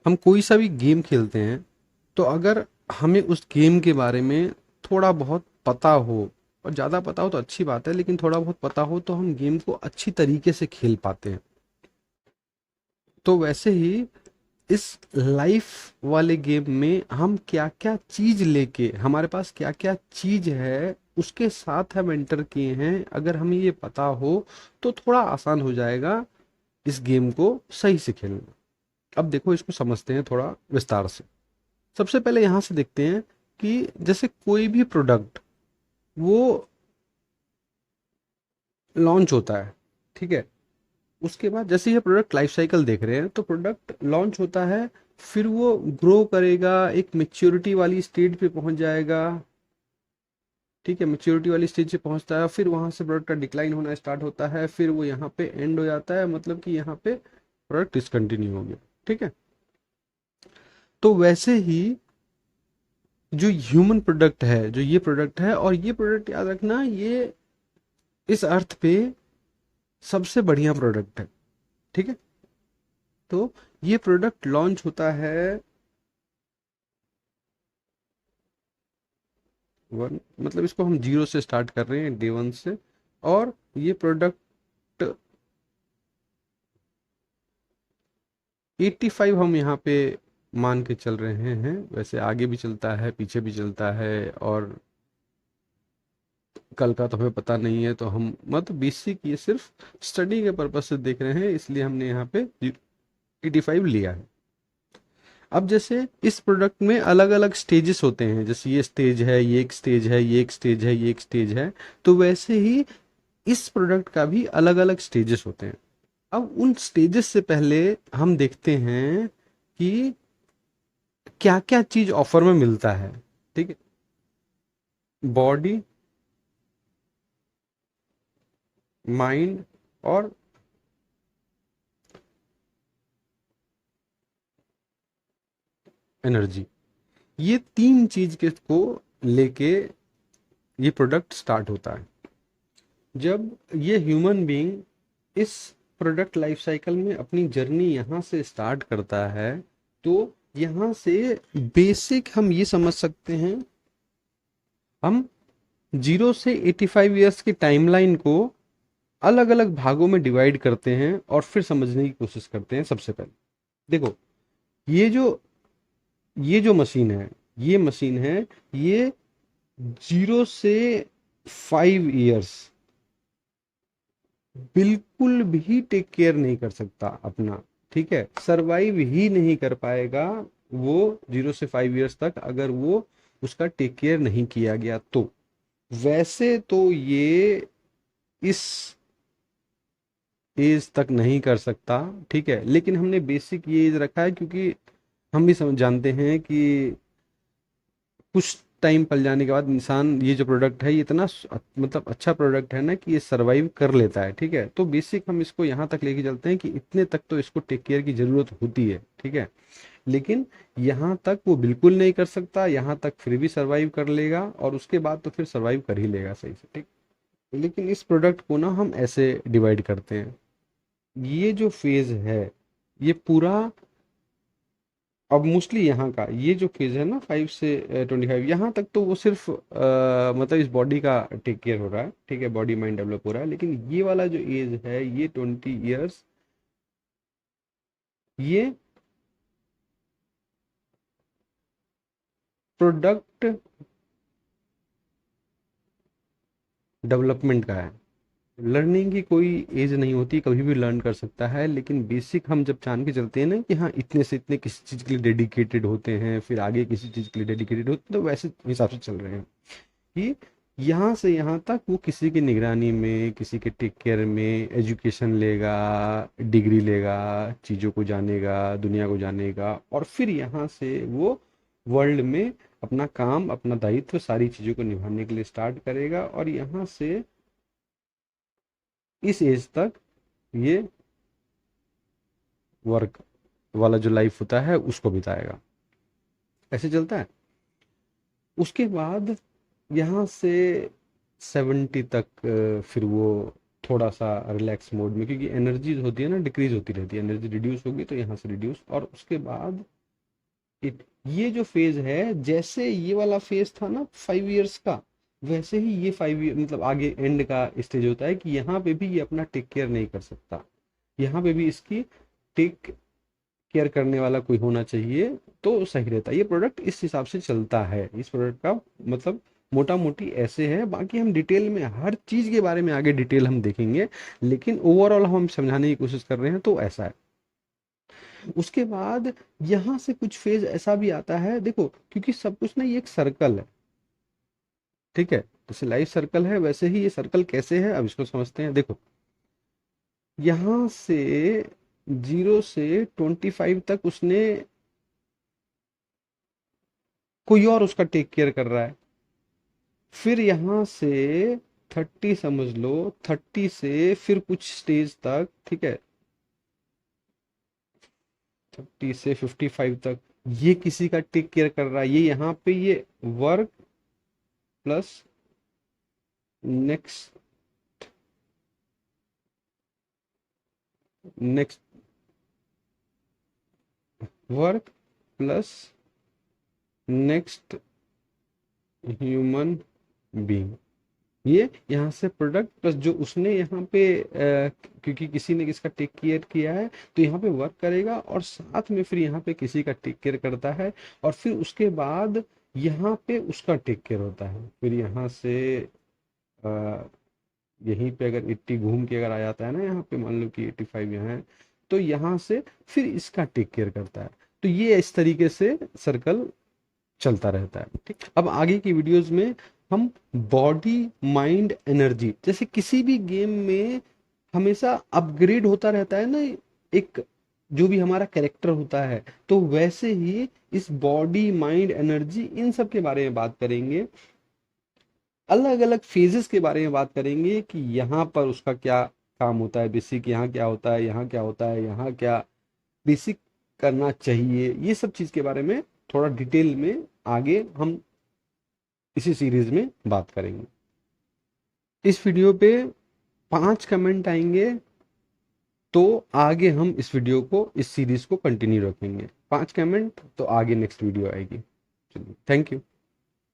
हम कोई सा भी गेम खेलते हैं, तो अगर हमें उस गेम के बारे में थोड़ा बहुत पता हो, और ज़्यादा पता हो तो अच्छी बात है, लेकिन थोड़ा बहुत पता हो तो हम गेम को अच्छी तरीके से खेल पाते हैं। तो वैसे ही इस लाइफ वाले गेम में हम क्या क्या चीज लेके, हमारे पास क्या क्या चीज है उसके साथ हम एंटर किए हैं, अगर हमें ये पता हो तो थोड़ा आसान हो जाएगा इस गेम को सही से खेलना। अब देखो, इसको समझते हैं थोड़ा विस्तार से। सबसे पहले यहाँ से देखते हैं कि जैसे कोई भी प्रोडक्ट वो लॉन्च होता है, ठीक है। उसके बाद जैसे ये प्रोडक्ट लाइफ साइकिल देख रहे हैं, तो प्रोडक्ट लॉन्च होता है, फिर वो ग्रो करेगा, एक मेच्योरिटी वाली स्टेज पे पहुंच जाएगा, ठीक है। मेच्योरिटी वाली स्टेज पे पहुंचता है, फिर वहां से प्रोडक्ट का डिक्लाइन होना स्टार्ट होता है, फिर वो यहाँ पे एंड हो जाता है, मतलब कि यहाँ पे प्रोडक्ट डिसकंटिन्यू हो गया, ठीक है। तो वैसे ही जो ह्यूमन प्रोडक्ट है, जो ये प्रोडक्ट है, और ये प्रोडक्ट याद रखना, ये इस अर्थ पे सबसे बढ़िया प्रोडक्ट है, ठीक है। तो ये प्रोडक्ट लॉन्च होता है वन, मतलब इसको हम जीरो से स्टार्ट कर रहे हैं, डे वन से। और ये प्रोडक्ट 85 हम यहाँ पे मान के चल रहे हैं, वैसे आगे भी चलता है पीछे भी चलता है, और कल का तो हमें पता नहीं है, तो हम मतलब बेसिक ये सिर्फ स्टडी के पर्पज से देख रहे हैं, इसलिए हमने यहाँ पे 85 लिया है। अब जैसे इस प्रोडक्ट में अलग अलग स्टेजेस होते हैं, जैसे ये स्टेज है, ये एक स्टेज है, ये एक स्टेज है, ये एक स्टेज है, तो वैसे ही इस प्रोडक्ट का भी अलग अलग स्टेजेस होते हैं। अब उन स्टेजेस से पहले हम देखते हैं कि क्या क्या चीज ऑफर में मिलता है, ठीक है। बॉडी, माइंड और एनर्जी, ये तीन चीज के को लेके ये प्रोडक्ट स्टार्ट होता है। जब ये ह्यूमन बीइंग इस प्रोडक्ट लाइफ साइकिल में अपनी जर्नी यहाँ से स्टार्ट करता है, तो यहाँ से बेसिक हम ये समझ सकते हैं, हम 0 से 85 ईयर्स की टाइमलाइन को अलग अलग भागों में डिवाइड करते हैं और फिर समझने की कोशिश करते हैं। सबसे पहले देखो, ये जो ये जो मशीन है, ये मशीन है, ये 0 से 5 ईयर्स बिल्कुल भी टेक केयर नहीं कर सकता अपना, ठीक है। सरवाइव ही नहीं कर पाएगा वो 0 से 5 ईयर्स तक, अगर वो उसका टेक केयर नहीं किया गया तो। वैसे तो ये इस एज तक नहीं कर सकता, ठीक है, लेकिन हमने बेसिक ये एज रखा है क्योंकि हम भी समझ जानते हैं कि कुछ टाइम पल जाने के बाद इंसान, ये जो प्रोडक्ट है ये इतना मतलब अच्छा प्रोडक्ट है ना कि ये सरवाइव कर लेता है, ठीक है। तो बेसिक हम इसको यहाँ तक लेके चलते हैं कि इतने तक तो इसको टेक केयर की जरूरत होती है, ठीक है। लेकिन यहाँ तक वो बिल्कुल नहीं कर सकता, यहाँ तक फिर भी सरवाइव कर लेगा, और उसके बाद तो फिर सरवाइव कर ही लेगा सही से, ठीक। लेकिन इस प्रोडक्ट को ना हम ऐसे डिवाइड करते हैं, ये जो फेज है ये पूरा, अब मोस्टली यहाँ का ये जो फेज है ना 5 से 25, यहाँ तक तो वो सिर्फ मतलब इस बॉडी का टेक केयर हो रहा है, ठीक है, बॉडी माइंड डेवलप हो रहा है। लेकिन ये वाला जो एज है, ये 20 ईयर्स, ये प्रोडक्ट डेवलपमेंट का है। लर्निंग की कोई एज नहीं होती, कभी भी लर्न कर सकता है, लेकिन बेसिक हम जब जान के चलते हैं ना कि हाँ इतने से इतने किसी चीज़ के लिए डेडिकेटेड होते हैं, फिर आगे किसी चीज़ के लिए डेडिकेटेड होते हैं, तो वैसे हिसाब से चल रहे हैं कि यहाँ से यहाँ तक वो किसी की निगरानी में, किसी के टेक केयर में एजुकेशन लेगा, डिग्री लेगा, चीज़ों को जानेगा, दुनिया को जानेगा, और फिर यहाँ से वो वर्ल्ड में अपना काम, अपना दायित्व, सारी चीज़ों को निभाने के लिए स्टार्ट करेगा, और यहाँ से इस एज तक ये वर्क वाला जो लाइफ होता है उसको बिताएगा, ऐसे चलता है। उसके बाद यहाँ से 70 तक फिर वो थोड़ा सा रिलैक्स मोड में, क्योंकि एनर्जी होती है ना डिक्रीज होती रहती है, एनर्जी रिड्यूस होगी तो यहाँ से रिड्यूस, और उसके बाद ये जो फेज है, जैसे ये वाला फेज था ना 5 इयर्स का, वैसे ही ये 5 ईयर मतलब आगे एंड का स्टेज होता है कि यहाँ पे भी ये अपना टेक केयर नहीं कर सकता, यहाँ पे भी इसकी टेक केयर करने वाला कोई होना चाहिए तो सही रहता है। ये प्रोडक्ट इस हिसाब से चलता है, इस प्रोडक्ट का मतलब मोटा मोटी ऐसे है। बाकी हम डिटेल में हर चीज के बारे में आगे डिटेल हम देखेंगे, लेकिन ओवरऑल हम समझाने की कोशिश कर रहे हैं तो ऐसा है। उसके बाद यहाँ से कुछ फेज ऐसा भी आता है, देखो क्योंकि सब कुछ ना ये एक सर्कल है, ठीक है, जैसे लाइफ सर्कल है वैसे ही ये सर्कल कैसे है अब इसको समझते हैं। देखो यहाँ से 0 से 25 तक उसने कोई और उसका टेक केयर कर रहा है, फिर यहाँ से 30 समझ लो, 30 से फिर कुछ स्टेज तक, ठीक है, 30 से 55 तक ये किसी का टेक केयर कर रहा है, ये यहाँ पे ये work plus next next work plus next human being, ये यहाँ से प्रोडक्ट प्लस जो उसने यहाँ पे क्योंकि किसी ने किसका टेक केयर किया है तो यहाँ पे वर्क करेगा, और साथ में फिर यहाँ पे किसी का टेक केयर करता है, और फिर उसके बाद यहाँ पे उसका टेक केयर होता है, फिर यहाँ से अ, यहीं पे अगर 80 घूम के अगर आ जाता है ना, यहाँ पे मान लो कि 85 यहाँ है, तो यहाँ से फिर इसका टेक केयर करता है। तो ये इस तरीके से सर्कल चलता रहता है, ठीक। अब आगे की वीडियोस में हम बॉडी माइंड एनर्जी, जैसे किसी भी गेम में हमेशा अपग्रेड होता रहता है ना, एक जो भी हमारा कैरेक्टर होता है, तो वैसे ही इस बॉडी माइंड एनर्जी इन सब के बारे में बात करेंगे, अलग अलग फेजेस के बारे में बात करेंगे कि यहाँ पर उसका क्या काम होता है बेसिक, यहाँ क्या होता है, यहाँ क्या होता है, यहाँ क्या बेसिक करना चाहिए, ये सब चीज के बारे में थोड़ा डिटेल में आगे हम इसी सीरीज में बात करेंगे। इस वीडियो पे 5 कमेंट आएंगे तो आगे हम इस वीडियो को इस सीरीज को कंटिन्यू रखेंगे, 5 कमेंट तो आगे नेक्स्ट वीडियो आएगी। चलिए, थैंक यू।